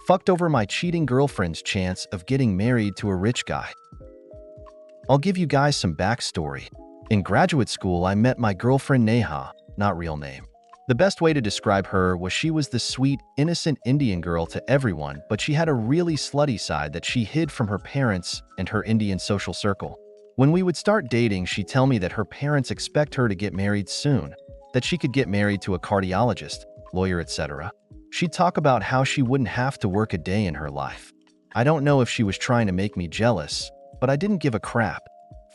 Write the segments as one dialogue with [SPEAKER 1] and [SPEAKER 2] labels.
[SPEAKER 1] fucked over my cheating girlfriend's chance of getting married to a rich guy. I'll give you guys some backstory. In graduate school, I met my girlfriend Neha, not real name. The best way to describe her was she was the sweet, innocent Indian girl to everyone, but she had a really slutty side that she hid from her parents and her Indian social circle. When we would start dating, she'd tell me that her parents expect her to get married soon, that she could get married to a cardiologist, lawyer, etc. She'd talk about how she wouldn't have to work a day in her life. I don't know if she was trying to make me jealous, but I didn't give a crap.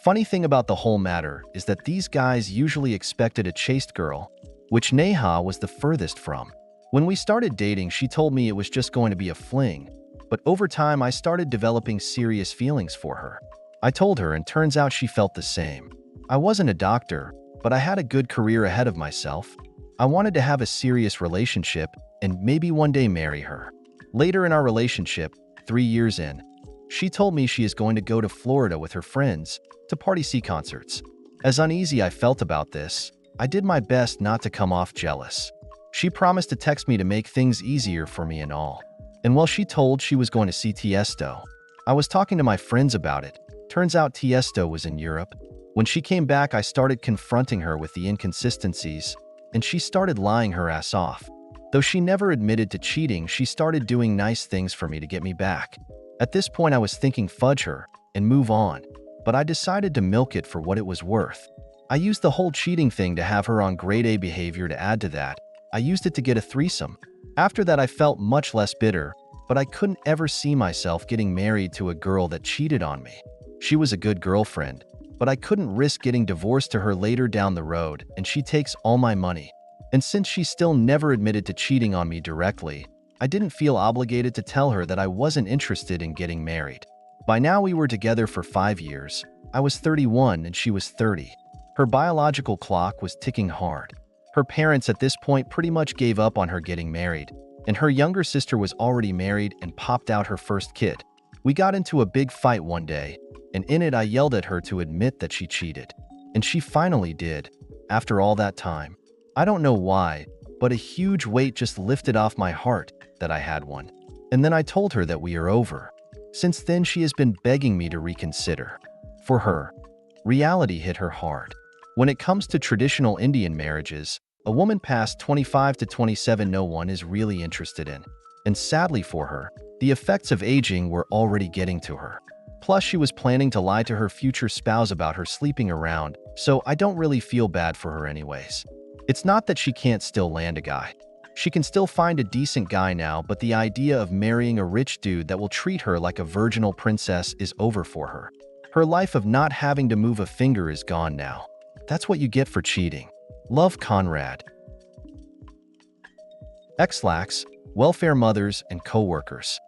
[SPEAKER 1] Funny thing about the whole matter is that these guys usually expected a chaste girl, which Neha was the furthest from. When we started dating, she told me it was just going to be a fling, but over time I started developing serious feelings for her. I told her, and turns out she felt the same. I wasn't a doctor, but I had a good career ahead of myself. I wanted to have a serious relationship and maybe one day marry her. Later in our relationship, 3 years in, she told me she is going to go to Florida with her friends to party, see concerts. As uneasy I felt about this, I did my best not to come off jealous. She promised to text me to make things easier for me and all. And while she told she was going to see Tiesto, I was talking to my friends about it. Turns out Tiesto was in Europe. When she came back, I started confronting her with the inconsistencies, and she started lying her ass off. Though she never admitted to cheating, she started doing nice things for me to get me back. At this point, I was thinking fudge her and move on, but I decided to milk it for what it was worth. I used the whole cheating thing to have her on grade A behavior. To add to that, I used it to get a threesome. After that, I felt much less bitter, but I couldn't ever see myself getting married to a girl that cheated on me. She was a good girlfriend, but I couldn't risk getting divorced to her later down the road, and she takes all my money. And since she still never admitted to cheating on me directly, I didn't feel obligated to tell her that I wasn't interested in getting married. By now we were together for 5 years. I was 31 and she was 30. Her biological clock was ticking hard. Her parents at this point pretty much gave up on her getting married, and her younger sister was already married and popped out her first kid. We got into a big fight one day, and in it I yelled at her to admit that she cheated. And she finally did, after all that time. I don't know why, but a huge weight just lifted off my heart that I had one. And then I told her that we are over. Since then, she has been begging me to reconsider. For her, reality hit her hard. When it comes to traditional Indian marriages, a woman past 25 to 27 no one is really interested in. And sadly for her, the effects of aging were already getting to her. Plus, she was planning to lie to her future spouse about her sleeping around, so I don't really feel bad for her anyways. It's not that she can't still land a guy. She can still find a decent guy now, but the idea of marrying a rich dude that will treat her like a virginal princess is over for her. Her life of not having to move a finger is gone now. That's what you get for cheating. Love, Conrad. Xlax, welfare mothers and co-workers.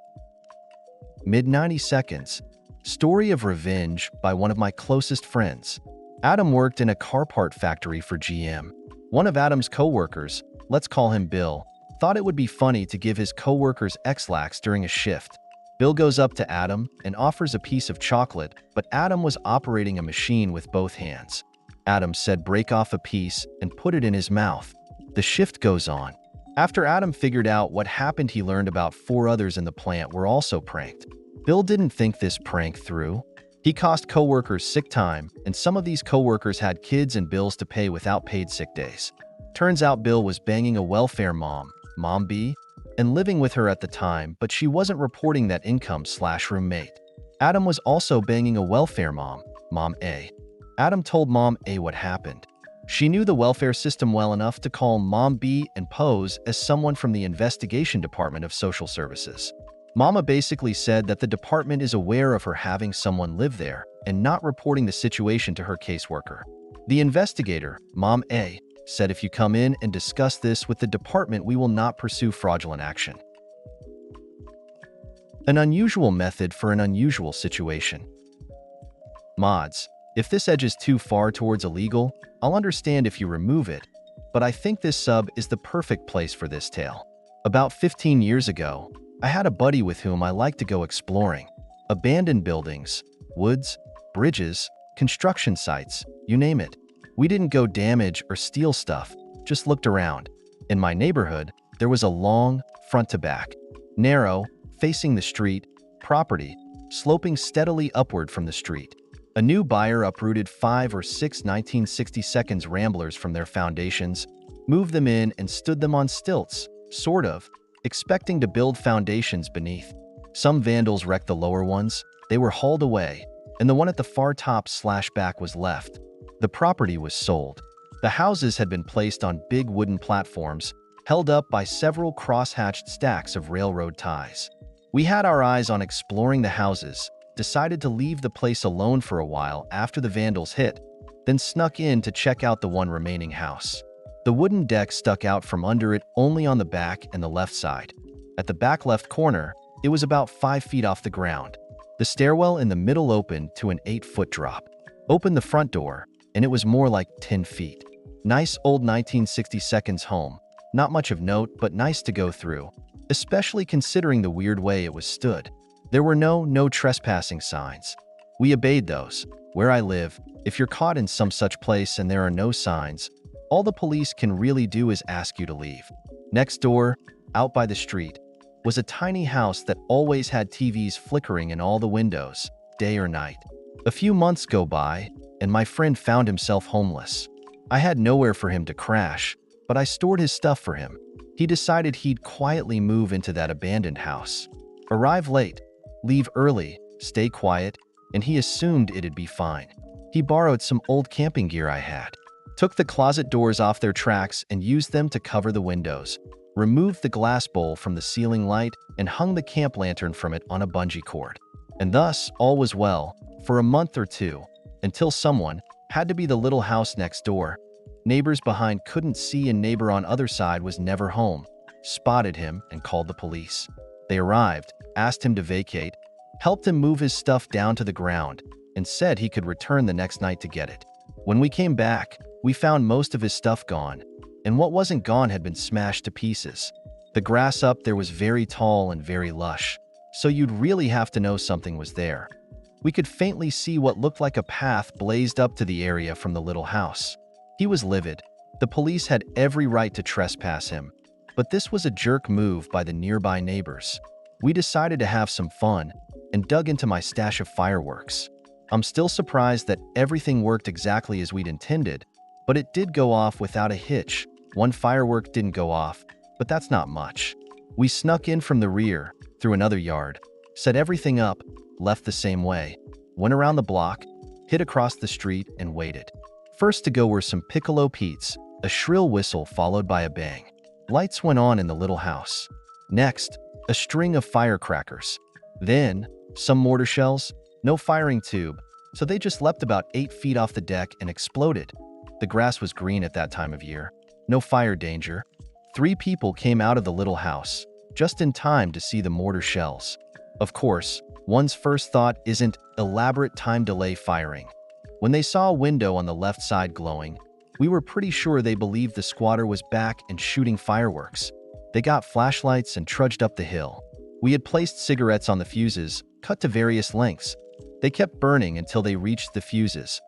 [SPEAKER 1] Mid 90 seconds. Story of revenge by one of my closest friends. Adam worked in a car part factory for GM. One of Adam's co-workers, let's call him Bill, thought it would be funny to give his co-workers Xlax during a shift. Bill goes up to Adam and offers a piece of chocolate, but Adam was operating a machine with both hands. Adam said break off a piece and put it in his mouth. The shift goes on. After Adam figured out what happened, he learned about 4 others in the plant were also pranked. Bill didn't think this prank through. He cost co-workers sick time, and some of these co-workers had kids and bills to pay without paid sick days. Turns out Bill was banging a welfare mom, Mom B, and living with her at the time, but she wasn't reporting that income/roommate. Adam was also banging a welfare mom, Mom A. Adam told Mom A what happened. She knew the welfare system well enough to call Mom B and pose as someone from the investigation department of social services. Mama basically said that the department is aware of her having someone live there and not reporting the situation to her caseworker. The investigator, Mom A, said if you come in and discuss this with the department, we will not pursue fraudulent action. An unusual method for an unusual situation. Mods, if this edges too far towards illegal, I'll understand if you remove it, but I think this sub is the perfect place for this tale. About 15 years ago, I had a buddy with whom I liked to go exploring. Abandoned buildings, woods, bridges, construction sites, you name it. We didn't go damage or steal stuff, just looked around. In my neighborhood, there was a long, front to back, narrow, facing the street, property, sloping steadily upward from the street. A new buyer uprooted 5 or 6 1962 Ramblers from their foundations, moved them in and stood them on stilts, sort of, expecting to build foundations beneath. Some vandals wrecked the lower ones, they were hauled away, and the one at the far top/back was left. The property was sold. The houses had been placed on big wooden platforms, held up by several cross-hatched stacks of railroad ties. We had our eyes on exploring the houses, decided to leave the place alone for a while after the vandals hit, then snuck in to check out the one remaining house. The wooden deck stuck out from under it only on the back and the left side. At the back left corner, it was about 5 feet off the ground. The stairwell in the middle opened to an 8-foot drop. Opened the front door, and it was more like 10 feet. Nice old 1962 home. Not much of note, but nice to go through, especially considering the weird way it was stood. There were no trespassing signs. We obeyed those. Where I live, if you're caught in some such place and there are no signs, all the police can really do is ask you to leave. Next door, out by the street, was a tiny house that always had TVs flickering in all the windows, day or night. A few months go by, and my friend found himself homeless. I had nowhere for him to crash, but I stored his stuff for him. He decided he'd quietly move into that abandoned house. Arrive late, leave early, stay quiet, and he assumed it'd be fine. He borrowed some old camping gear I had, took the closet doors off their tracks and used them to cover the windows, removed the glass bowl from the ceiling light and hung the camp lantern from it on a bungee cord. And thus, all was well, for a month or two, until someone, had to be the little house next door. Neighbors behind couldn't see and neighbor on other side was never home, spotted him and called the police. They arrived, asked him to vacate, helped him move his stuff down to the ground, and said he could return the next night to get it. When we came back, we found most of his stuff gone, and what wasn't gone had been smashed to pieces. The grass up there was very tall and very lush, so you'd really have to know something was there. We could faintly see what looked like a path blazed up to the area from the little house. He was livid. The police had every right to trespass him, but this was a jerk move by the nearby neighbors. We decided to have some fun and dug into my stash of fireworks. I'm still surprised that everything worked exactly as we'd intended, but it did go off without a hitch. One firework didn't go off, but that's not much. We snuck in from the rear, through another yard, set everything up, left the same way, went around the block, hid across the street, and waited. First to go were some piccolo Petes, a shrill whistle followed by a bang. Lights went on in the little house. Next, a string of firecrackers. Then, some mortar shells, no firing tube, so they just leapt about 8 feet off the deck and exploded. The grass was green at that time of year. No fire danger. 3 people came out of the little house, just in time to see the mortar shells. Of course, one's first thought isn't elaborate time delay firing. When they saw a window on the left side glowing, we were pretty sure they believed the squatter was back and shooting fireworks. They got flashlights and trudged up the hill. We had placed cigarettes on the fuses, cut to various lengths. They kept burning until they reached the fuses.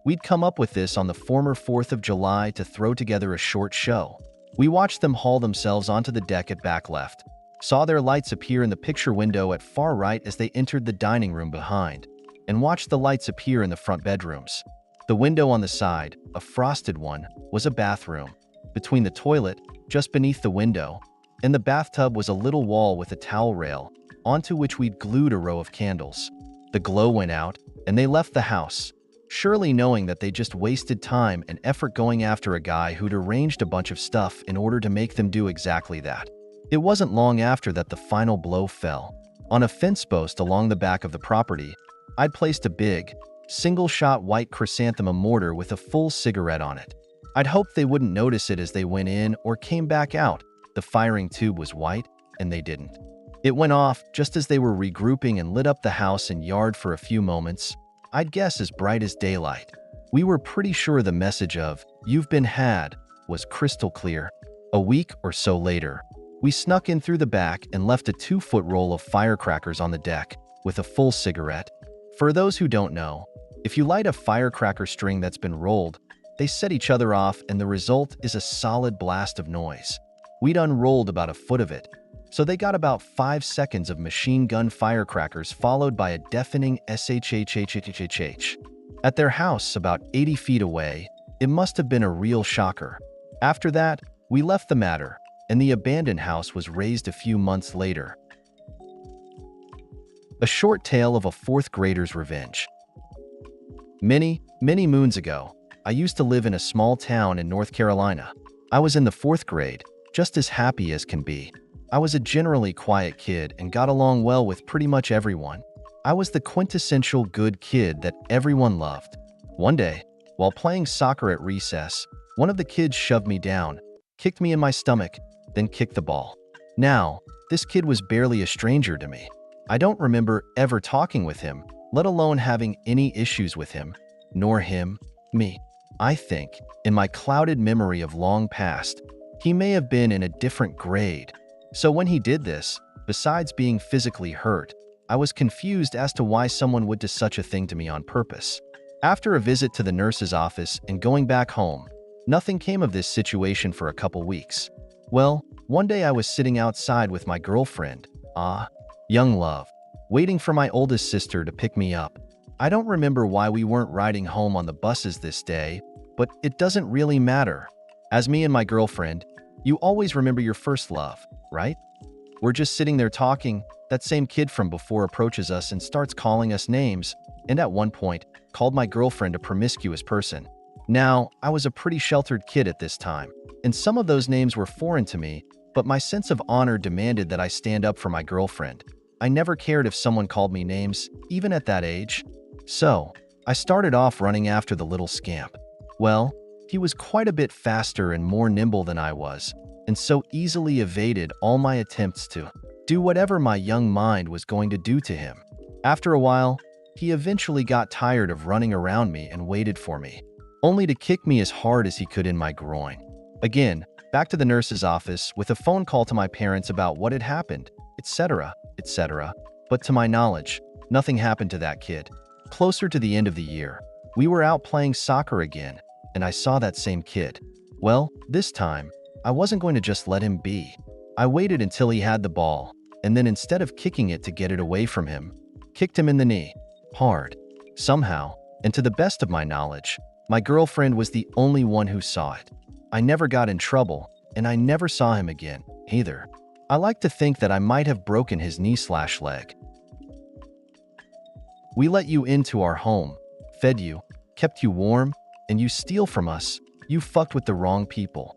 [SPEAKER 1] We'd come up with this on the former 4th of July to throw together a short show. We watched them haul themselves onto the deck at back left, saw their lights appear in the picture window at far right as they entered the dining room behind, and watched the lights appear in the front bedrooms. The window on the side, a frosted one, was a bathroom. Between the toilet, just beneath the window, and the bathtub was a little wall with a towel rail, onto which we'd glued a row of candles. The glow went out, and they left the house, surely knowing that they just wasted time and effort going after a guy who'd arranged a bunch of stuff in order to make them do exactly that. It wasn't long after that the final blow fell. On a fence post along the back of the property, I'd placed a big, single-shot white chrysanthemum mortar with a full cigarette on it. I'd hoped they wouldn't notice it as they went in or came back out. The firing tube was white, and they didn't. It went off just as they were regrouping and lit up the house and yard for a few moments, I'd guess as bright as daylight. We were pretty sure the message of, "You've been had," was crystal clear. A week or so later, we snuck in through the back and left a 2-foot roll of firecrackers on the deck, with a full cigarette. For those who don't know, if you light a firecracker string that's been rolled, they set each other off and the result is a solid blast of noise. We'd unrolled about a foot of it, So they got about 5 seconds of machine gun firecrackers followed by a deafening shhhhhhh. At their house, about 80 feet away, it must have been a real shocker. After that, we left the matter, and the abandoned house was razed a few months later. A short tale of a fourth grader's revenge. Many moons ago, I used to live in a small town in North Carolina. I was in the 4th grade, just as happy as can be. I was a generally quiet kid and got along well with pretty much everyone. I was the quintessential good kid that everyone loved. One day, while playing soccer at recess, one of the kids shoved me down, kicked me in my stomach, then kicked the ball. Now, this kid was barely a stranger to me. I don't remember ever talking with him, let alone having any issues with him, nor him, me. I think, in my clouded memory of long past, he may have been in a different grade. So when he did this, besides being physically hurt, I was confused as to why someone would do such a thing to me on purpose. After a visit to the nurse's office and going back home, nothing came of this situation for a couple weeks. Well, one day I was sitting outside with my girlfriend, young love, waiting for my oldest sister to pick me up. I don't remember why we weren't riding home on the buses this day, but it doesn't really matter. As me and my girlfriend, you always remember your first love, right? We're just sitting there talking, that same kid from before approaches us and starts calling us names, and at one point, called my girlfriend a promiscuous person. Now, I was a pretty sheltered kid at this time, and some of those names were foreign to me, but my sense of honor demanded that I stand up for my girlfriend. I never cared if someone called me names, even at that age. So, I started off running after the little scamp. Well, he was quite a bit faster and more nimble than I was, and so easily evaded all my attempts to do whatever my young mind was going to do to him. After a while, he eventually got tired of running around me and waited for me, only to kick me as hard as he could in my groin. Again, back to the nurse's office with a phone call to my parents about what had happened, etc., etc. But to my knowledge, nothing happened to that kid. Closer to the end of the year, we were out playing soccer again, and I saw that same kid. Well, this time, I wasn't going to just let him be. I waited until he had the ball, and then instead of kicking it to get it away from him, kicked him in the knee. Hard. Somehow, and to the best of my knowledge, my girlfriend was the only one who saw it. I never got in trouble, and I never saw him again, either. I like to think that I might have broken his knee/leg. We let you into our home, fed you, kept you warm, and you steal from us. You fucked with the wrong people.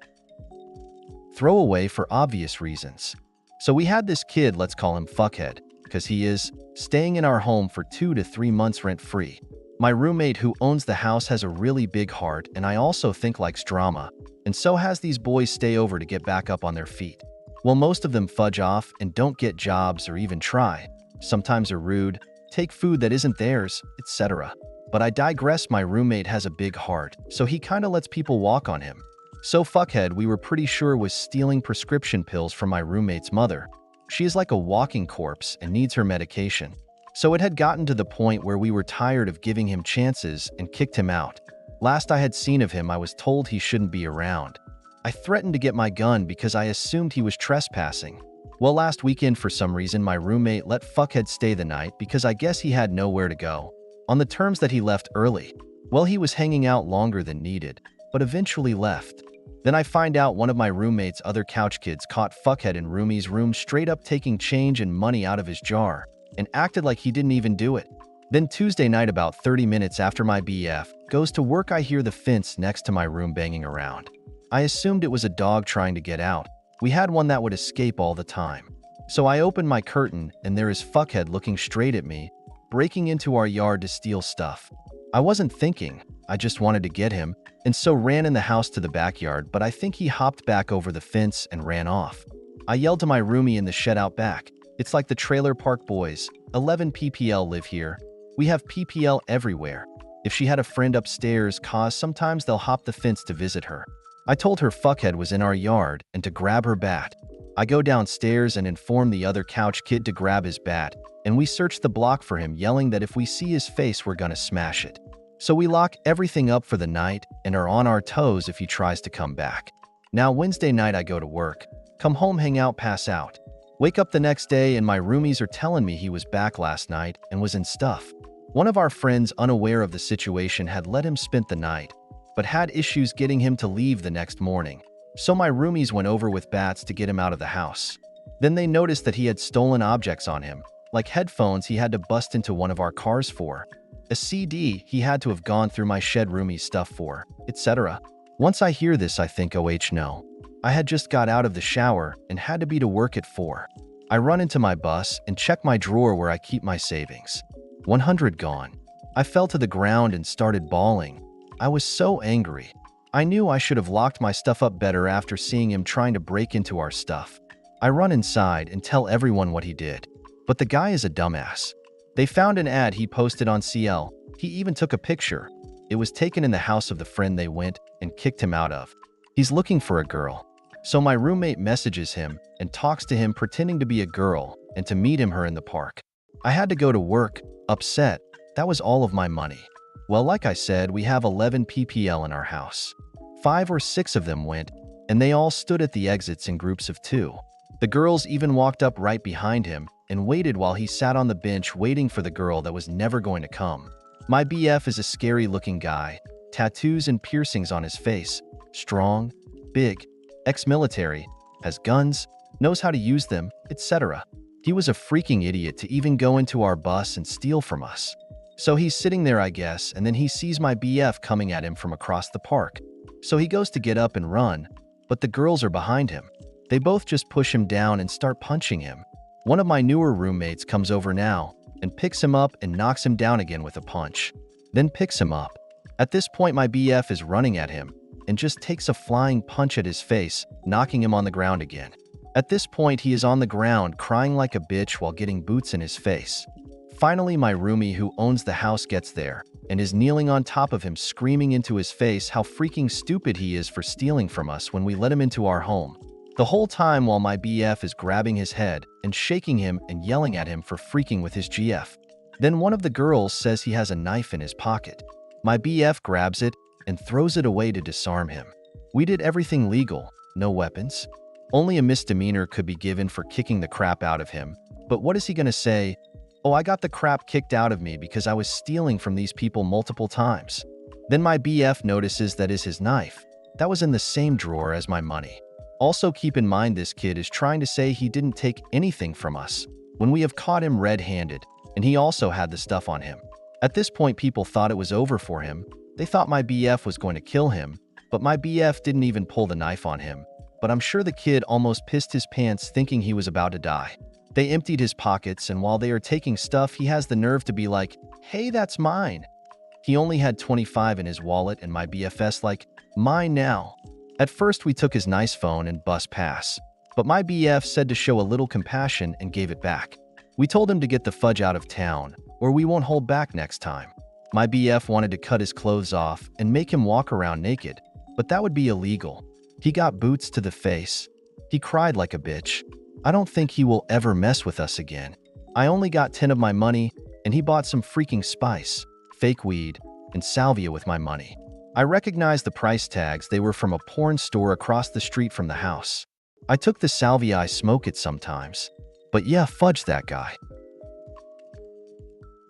[SPEAKER 1] Throw away for obvious reasons. So we had this kid, let's call him Fuckhead, because he is, staying in our home for 2 to 3 months rent-free. My roommate who owns the house has a really big heart and I also think likes drama, and so has these boys stay over to get back up on their feet. Well, most of them fudge off and don't get jobs or even try. Sometimes are rude, take food that isn't theirs, etc. But I digress. My roommate has a big heart, so he kinda lets people walk on him. So Fuckhead, we were pretty sure, was stealing prescription pills from my roommate's mother. She is like a walking corpse and needs her medication. So it had gotten to the point where we were tired of giving him chances and kicked him out. Last I had seen of him, I was told he shouldn't be around. I threatened to get my gun because I assumed he was trespassing. Well, last weekend for some reason my roommate let Fuckhead stay the night because I guess he had nowhere to go, on the terms that he left early. Well, he was hanging out longer than needed, but eventually left. Then I find out one of my roommate's other couch kids caught Fuckhead in roomie's room straight up taking change and money out of his jar, and acted like he didn't even do it. Then Tuesday night, about 30 minutes after my BF goes to work, I hear the fence next to my room banging around. I assumed it was a dog trying to get out. We had one that would escape all the time. So I open my curtain and there is Fuckhead looking straight at me, breaking into our yard to steal stuff. I wasn't thinking, I just wanted to get him, and so ran in the house to the backyard, but I think he hopped back over the fence and ran off. I yelled to my roomie in the shed out back. It's like the trailer park boys. 11 PPL live here. We have PPL everywhere. If she had a friend upstairs, cause sometimes they'll hop the fence to visit her. I told her Fuckhead was in our yard and to grab her bat. I go downstairs and inform the other couch kid to grab his bat, and we search the block for him, yelling that if we see his face, we're gonna smash it. So we lock everything up for the night and are on our toes if he tries to come back. Now Wednesday night I go to work, come home, hang out, pass out. Wake up the next day and my roomies are telling me he was back last night and was in stuff. One of our friends, unaware of the situation, had let him spend the night, but had issues getting him to leave the next morning. So my roomies went over with bats to get him out of the house. Then they noticed that he had stolen objects on him, like headphones he had to bust into one of our cars for, a CD he had to have gone through my shed roomie's stuff for, etc. Once I hear this, I think, oh no. I had just got out of the shower and had to be to work at 4. I run into my bus and check my drawer where I keep my savings. 100 gone. I fell to the ground and started bawling. I was so angry. I knew I should have locked my stuff up better after seeing him trying to break into our stuff. I run inside and tell everyone what he did. But the guy is a dumbass. They found an ad he posted on CL. He even took a picture. It was taken in the house of the friend they went and kicked him out of. He's looking for a girl. So my roommate messages him and talks to him pretending to be a girl and to meet her in the park. I had to go to work, upset. That was all of my money. Well, like I said, we have 11 PPL in our house. 5 or 6 of them went, and they all stood at the exits in groups of 2. The girls even walked up right behind him and waited while he sat on the bench waiting for the girl that was never going to come. My BF is a scary-looking guy, tattoos and piercings on his face, strong, big, ex-military, has guns, knows how to use them, etc. He was a freaking idiot to even go into our bus and steal from us. So he's sitting there, I guess, and then he sees my BF coming at him from across the park. So he goes to get up and run, but the girls are behind him. They both just push him down and start punching him. One of my newer roommates comes over now and picks him up and knocks him down again with a punch, then picks him up. At this point, my BF is running at him and just takes a flying punch at his face, knocking him on the ground again. At this point, he is on the ground crying like a bitch while getting boots in his face. Finally, my roomie who owns the house gets there and is kneeling on top of him, screaming into his face how freaking stupid he is for stealing from us when we let him into our home. The whole time while my BF is grabbing his head and shaking him and yelling at him for freaking with his GF. Then one of the girls says he has a knife in his pocket. My BF grabs it and throws it away to disarm him. We did everything legal, no weapons. Only a misdemeanor could be given for kicking the crap out of him. But what is he gonna say? Oh, I got the crap kicked out of me because I was stealing from these people multiple times. Then my BF notices that is his knife. That was in the same drawer as my money. Also keep in mind this kid is trying to say he didn't take anything from us when we have caught him red-handed, and he also had the stuff on him. At this point, people thought it was over for him. They thought my BF was going to kill him, but my BF didn't even pull the knife on him. But I'm sure the kid almost pissed his pants thinking he was about to die. They emptied his pockets, and while they are taking stuff, he has the nerve to be like, "Hey, that's mine." He only had 25 in his wallet, and my BFS like, "Mine now." At first, we took his nice phone and bus pass, but my BF said to show a little compassion and gave it back. We told him to get the fudge out of town, or we won't hold back next time. My BF wanted to cut his clothes off and make him walk around naked, but that would be illegal. He got boots to the face. He cried like a bitch. I don't think he will ever mess with us again. I only got 10 of my money, and he bought some freaking spice, fake weed, and salvia with my money. I recognized the price tags. They were from a porn store across the street from the house. I took the salvia. I smoke it sometimes. But yeah, fudge that guy.